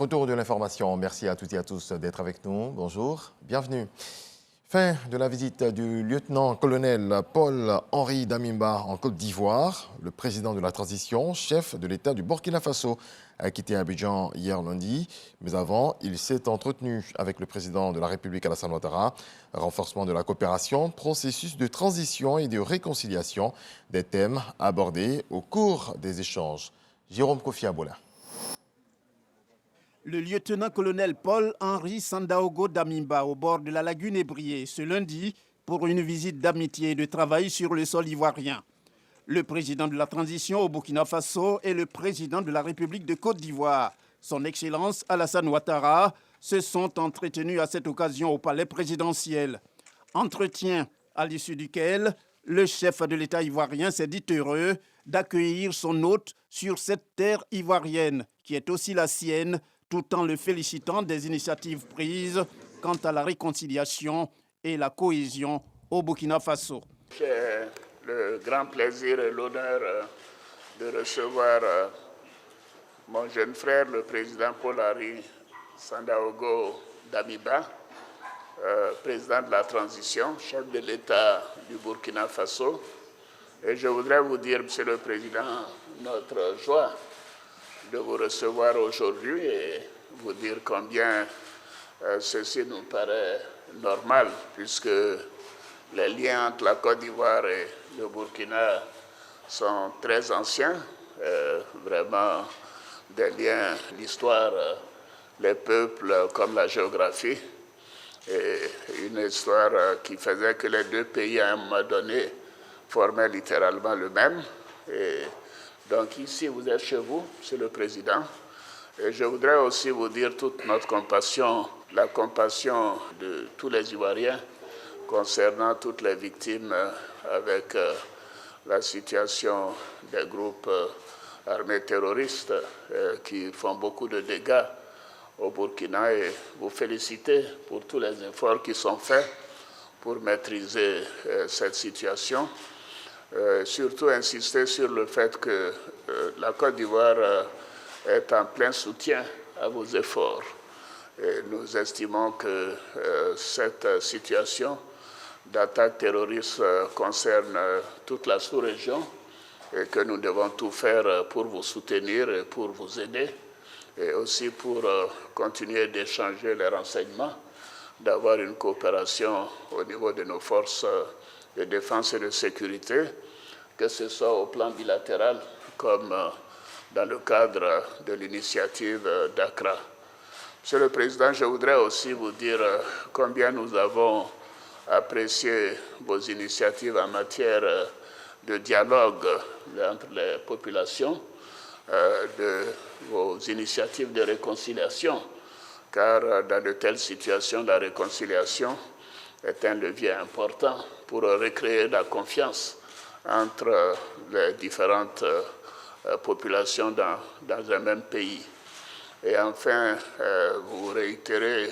Retour de l'information. Merci à toutes et à tous d'être avec nous. Bonjour, bienvenue. Fin de la visite du lieutenant-colonel Paul-Henri Damimba en Côte d'Ivoire. Le président de la transition, chef de l'État du Burkina Faso, a quitté Abidjan hier lundi. Mais avant, il s'est entretenu avec le président de la République Alassane Ouattara. Renforcement de la coopération, processus de transition et de réconciliation, des thèmes abordés au cours des échanges. Jérôme Kofi Abola. Le lieutenant-colonel Paul-Henri Sandaogo Damimba au bord de la lagune Ébrié ce lundi pour une visite d'amitié et de travail sur le sol ivoirien. Le président de la transition au Burkina Faso et le président de la République de Côte d'Ivoire, son Excellence Alassane Ouattara, se sont entretenus à cette occasion au palais présidentiel. Entretien à l'issue duquel le chef de l'État ivoirien s'est dit heureux d'accueillir son hôte sur cette terre ivoirienne qui est aussi la sienne, tout en le félicitant des initiatives prises quant à la réconciliation et la cohésion au Burkina Faso. J'ai le grand plaisir et l'honneur de recevoir mon jeune frère, le président Paul-Henri Sandaogo Damimba, président de la transition, chef de l'État du Burkina Faso. Et je voudrais vous dire, Monsieur le Président, notre joie de vous recevoir aujourd'hui et vous dire combien ceci nous paraît normal, puisque les liens entre la Côte d'Ivoire et le Burkina sont très anciens, vraiment des liens, l'histoire, les peuples comme la géographie, et une histoire qui faisait que les deux pays à un moment donné formaient littéralement le même. Et donc ici, vous êtes chez vous, Monsieur le Président. Et je voudrais aussi vous dire toute notre compassion, la compassion de tous les Ivoiriens concernant toutes les victimes avec la situation des groupes armés terroristes qui font beaucoup de dégâts au Burkina et vous féliciter pour tous les efforts qui sont faits pour maîtriser cette situation. Surtout insister sur le fait que la Côte d'Ivoire est en plein soutien à vos efforts. Et nous estimons que cette situation d'attaque terroriste concerne toute la sous-région et que nous devons tout faire pour vous soutenir et pour vous aider et aussi pour continuer d'échanger les renseignements, d'avoir une coopération au niveau de nos forces de défense et de sécurité, que ce soit au plan bilatéral comme dans le cadre de l'initiative d'Accra. Monsieur le Président, je voudrais aussi vous dire combien nous avons apprécié vos initiatives en matière de dialogue entre les populations, de vos initiatives de réconciliation, car dans de telles situations, la réconciliation est un levier important pour recréer la confiance entre les différentes populations dans un même pays. Et enfin, vous réitérez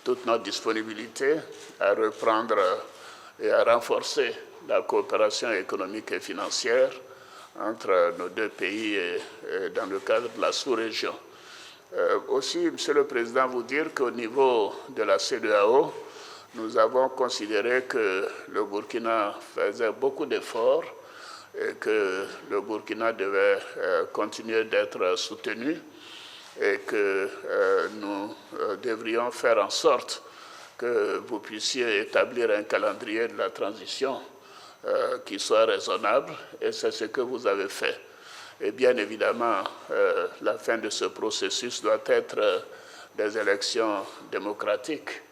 toute notre disponibilité à reprendre et à renforcer la coopération économique et financière entre nos deux pays et dans le cadre de la sous-région. Aussi, Monsieur le Président, vous dire qu'au niveau de la CEDEAO, nous avons considéré que le Burkina faisait beaucoup d'efforts et que le Burkina devait continuer d'être soutenu et que nous devrions faire en sorte que vous puissiez établir un calendrier de la transition qui soit raisonnable, et c'est ce que vous avez fait. Et bien évidemment, la fin de ce processus doit être des élections démocratiques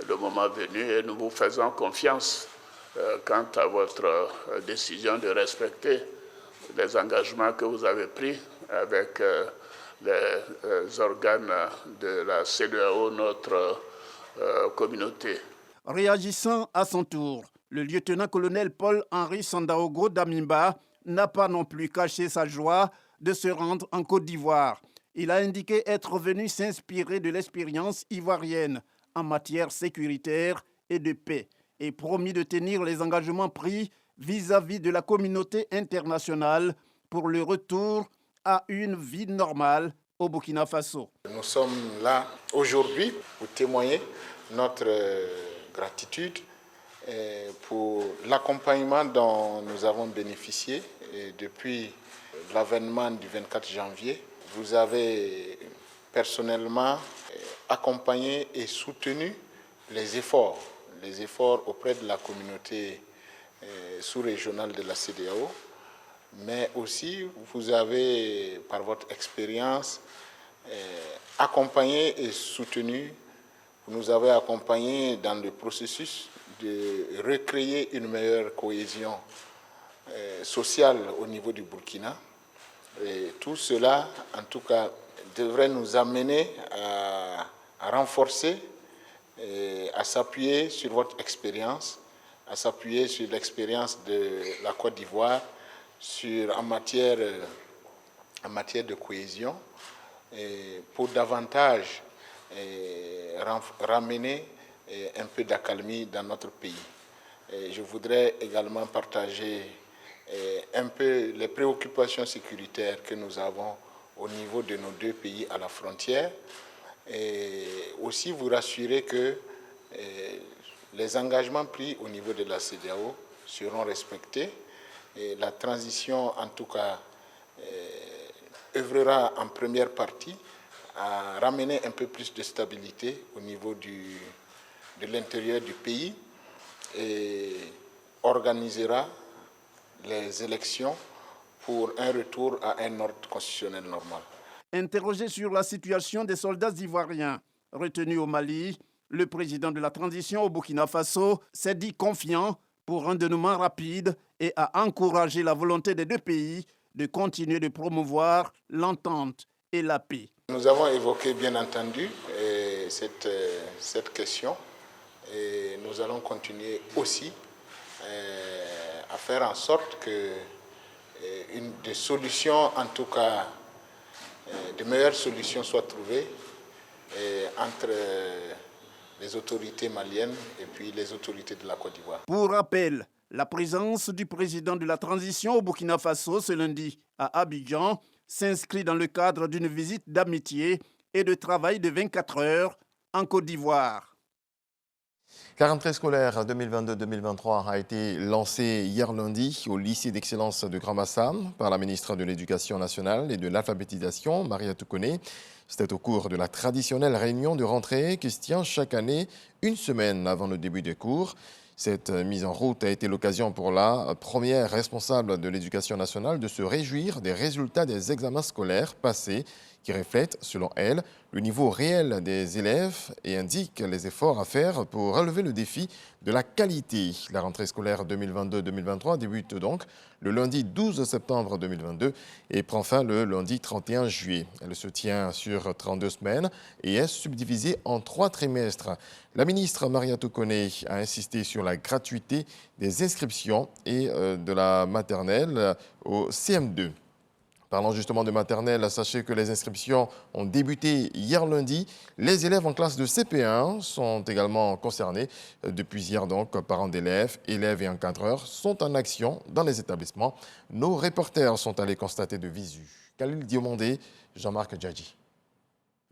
le moment venu, et nous vous faisons confiance quant à votre décision de respecter les engagements que vous avez pris avec les organes de la CEDEAO, notre communauté. Réagissant à son tour, le lieutenant-colonel Paul-Henri Sandaogo Damimba n'a pas non plus caché sa joie de se rendre en Côte d'Ivoire. Il a indiqué être venu s'inspirer de l'expérience ivoirienne en matière sécuritaire et de paix et promis de tenir les engagements pris vis-à-vis de la communauté internationale pour le retour à une vie normale au Burkina Faso. Nous sommes là aujourd'hui pour témoigner notre gratitude pour l'accompagnement dont nous avons bénéficié depuis l'avènement du 24 janvier. Vous avez personnellement accompagné et soutenu les efforts auprès de la communauté sous-régionale de la CEDEAO, mais aussi vous avez, par votre expérience, accompagné et soutenu, vous nous avez accompagnés dans le processus de recréer une meilleure cohésion sociale au niveau du Burkina. Et tout cela, en tout cas, devrait nous amener à renforcer et à s'appuyer sur votre expérience, à s'appuyer sur l'expérience de la Côte d'Ivoire en matière de cohésion, et pour davantage ramener un peu d'accalmie dans notre pays. Et je voudrais également partager un peu les préoccupations sécuritaires que nous avons au niveau de nos deux pays à la frontière, et aussi vous rassurer que les engagements pris au niveau de la CEDEAO seront respectés. Et la transition, en tout cas, œuvrera en première partie à ramener un peu plus de stabilité au niveau de l'intérieur du pays et organisera les élections pour un retour à un ordre constitutionnel normal. Interrogé sur la situation des soldats ivoiriens retenus au Mali, le président de la transition au Burkina Faso s'est dit confiant pour un dénouement rapide et a encouragé la volonté des deux pays de continuer de promouvoir l'entente et la paix. Nous avons évoqué bien entendu cette question et nous allons continuer aussi à faire en sorte que des solutions, en tout cas de meilleures solutions soient trouvées entre les autorités maliennes et puis les autorités de la Côte d'Ivoire. Pour rappel, la présence du président de la transition au Burkina Faso ce lundi à Abidjan s'inscrit dans le cadre d'une visite d'amitié et de travail de 24 heures en Côte d'Ivoire. La rentrée scolaire 2022-2023 a été lancée hier lundi au lycée d'excellence de Grand-Bassam par la ministre de l'Éducation nationale et de l'alphabétisation, Mariatou Koné. C'était au cours de la traditionnelle réunion de rentrée qui se tient chaque année, une semaine avant le début des cours. Cette mise en route a été l'occasion pour la première responsable de l'Éducation nationale de se réjouir des résultats des examens scolaires passés qui reflètent, selon elle, le niveau réel des élèves et indiquent les efforts à faire pour relever le défi de la qualité. La rentrée scolaire 2022-2023 débute donc le lundi 12 septembre 2022 et prend fin le lundi 31 juillet. Elle se tient sur 32 semaines et est subdivisée en 3 trimestres. La ministre Mariatou Koné a insisté sur la gratuité des inscriptions et de la maternelle au CM2. Parlant justement de maternelle, sachez que les inscriptions ont débuté hier lundi. Les élèves en classe de CP1 sont également concernés. Depuis hier donc, parents d'élèves, élèves et encadreurs sont en action dans les établissements. Nos reporters sont allés constater de visu. Khalil Diomandé, Jean-Marc Djadji.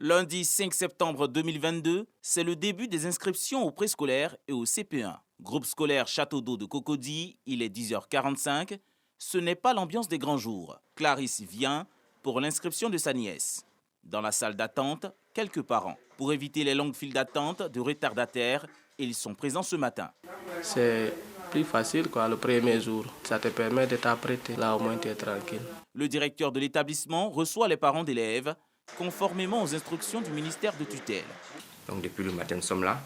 Lundi 5 septembre 2022, c'est le début des inscriptions au préscolaire et au CP1. Groupe scolaire Château d'eau de Cocody, il est 10h45. Ce n'est pas l'ambiance des grands jours. Clarisse vient pour l'inscription de sa nièce. Dans la salle d'attente, quelques parents. Pour éviter les longues files d'attente de retardataires, ils sont présents ce matin. C'est plus facile le premier jour. Ça te permet de t'apprêter. Là, au moins, tu es tranquille. Le directeur de l'établissement reçoit les parents d'élèves conformément aux instructions du ministère de tutelle. Donc, depuis le matin, nous sommes là.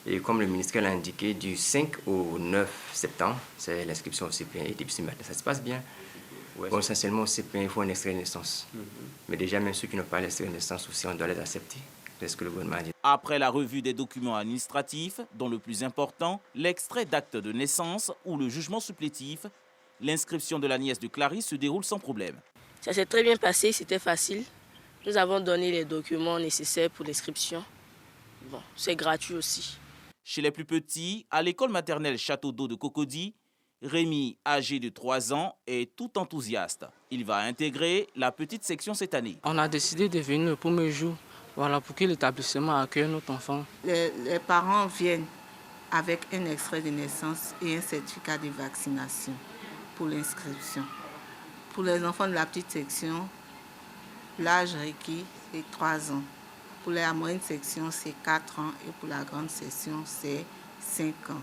Et comme le ministère l'a indiqué, du 5 au 9 septembre, c'est l'inscription au CP1 et depuis ce matin, ça se passe bien. Bon, essentiellement au CP1, il faut un extrait de naissance. Mais déjà, même ceux qui n'ont pas l'extrait de naissance aussi, on doit les accepter. C'est ce que le gouvernement a dit. Après la revue des documents administratifs, dont le plus important, l'extrait d'acte de naissance ou le jugement supplétif, l'inscription de la nièce de Clarisse se déroule sans problème. Ça s'est très bien passé, c'était facile. Nous avons donné les documents nécessaires pour l'inscription. Bon, c'est gratuit aussi. Chez les plus petits, à l'école maternelle Château d'eau de Cocody, Rémi, âgé de 3 ans, est tout enthousiaste. Il va intégrer la petite section cette année. On a décidé de venir le premier jour, voilà, pour que l'établissement accueille notre enfant. Les parents viennent avec un extrait de naissance et un certificat de vaccination pour l'inscription. Pour les enfants de la petite section, l'âge requis est 3 ans. Pour la moyenne section, c'est 4 ans et pour la grande section, c'est 5 ans.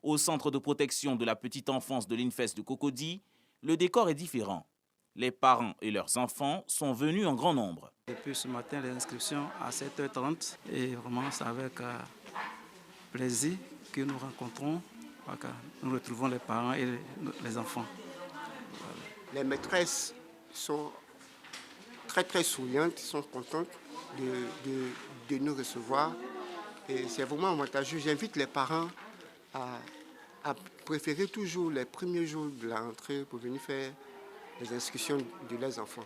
Au centre de protection de la petite enfance de l'INFES de Cocody, le décor est différent. Les parents et leurs enfants sont venus en grand nombre. Depuis ce matin, les inscriptions à 7h30 et vraiment c'est avec plaisir que nous rencontrons, nous retrouvons les parents et les enfants. Les maîtresses sont très souriantes, sont contentes de nous recevoir et c'est vraiment avantageux. J'invite les parents à préférer toujours les premiers jours de la rentrée pour venir faire les inscriptions de leurs enfants,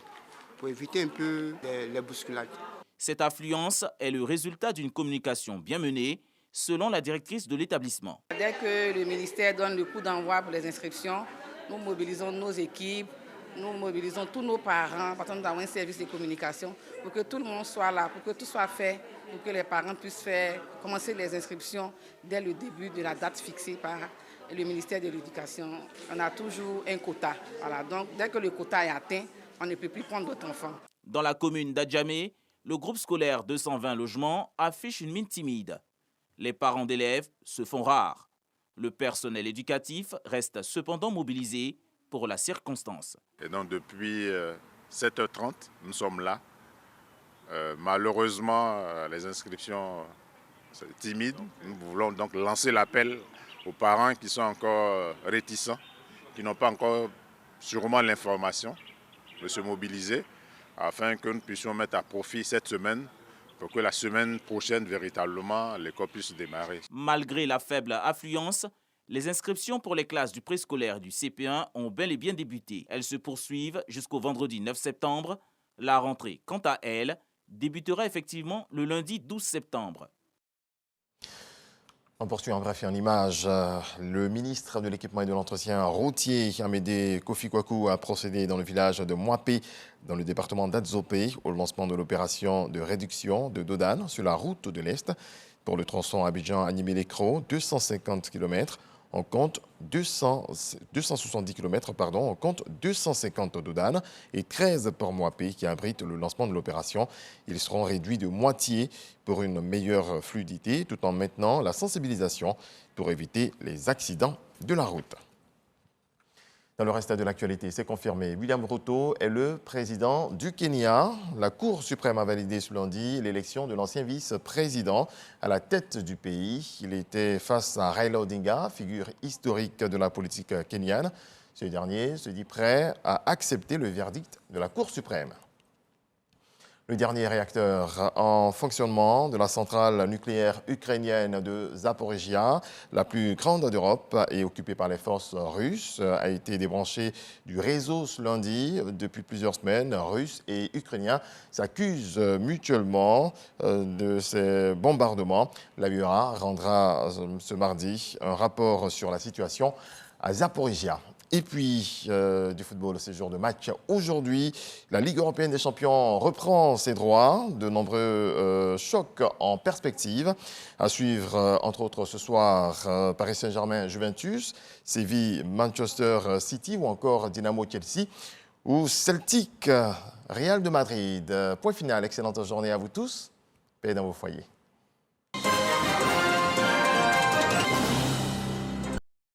pour éviter un peu les bousculades. Cette affluence est le résultat d'une communication bien menée, selon la directrice de l'établissement. Dès que le ministère donne le coup d'envoi pour les inscriptions, nous mobilisons nos équipes, nous mobilisons tous nos parents, parce que nous avons un service de communication, pour que tout le monde soit là, pour que tout soit fait, pour que les parents puissent commencer les inscriptions dès le début de la date fixée par le ministère de l'Éducation. On a toujours un quota. Voilà. Donc, dès que le quota est atteint, on ne peut plus prendre d'autres enfants. Dans la commune d'Adjamé, le groupe scolaire 220 logements affiche une mine timide. Les parents d'élèves se font rares. Le personnel éducatif reste cependant mobilisé pour la circonstance. Et donc depuis 7h30, nous sommes là. Malheureusement, les inscriptions sont timides. Nous voulons donc lancer l'appel aux parents qui sont encore réticents, qui n'ont pas encore sûrement l'information, de se mobiliser afin que nous puissions mettre à profit cette semaine pour que la semaine prochaine, véritablement, l'école puisse démarrer. Malgré la faible affluence, les inscriptions pour les classes du préscolaire et du CP1 ont bel et bien débuté. Elles se poursuivent jusqu'au vendredi 9 septembre. La rentrée, quant à elle, débutera effectivement le lundi 12 septembre. On poursuit en bref et en image. Le ministre de l'Équipement et de l'Entretien routier, Amédée Kofi Kwaku, a procédé dans le village de Moapé, dans le département d'Adzopé, au lancement de l'opération de réduction de Dodane sur la route de l'Est. Pour le tronçon Abidjan-Animé-les-Cros, 250 km. On compte 270 km, on compte 250 Dodane et 13 pour Moapé qui abritent le lancement de l'opération. Ils seront réduits de moitié pour une meilleure fluidité tout en maintenant la sensibilisation pour éviter les accidents de la route. Dans le reste de l'actualité, c'est confirmé. William Ruto est le président du Kenya. La Cour suprême a validé ce lundi l'élection de l'ancien vice-président à la tête du pays. Il était face à Raila Odinga, figure historique de la politique kenyane. Ce dernier se dit prêt à accepter le verdict de la Cour suprême. Le dernier réacteur en fonctionnement de la centrale nucléaire ukrainienne de Zaporizhia, la plus grande d'Europe et occupée par les forces russes, a été débranché du réseau ce lundi. Depuis plusieurs semaines, Russes et Ukrainiens s'accusent mutuellement de ces bombardements. L'AUA rendra ce mardi un rapport sur la situation à Zaporizhia. Et puis, du football, c'est jour de match. Aujourd'hui, la Ligue européenne des champions reprend ses droits. De nombreux chocs en perspective. À suivre, entre autres, ce soir, Paris Saint-Germain, Juventus, Séville, Manchester City ou encore Dynamo Chelsea ou Celtic, Real de Madrid. Point final, excellente journée à vous tous. Paix dans vos foyers.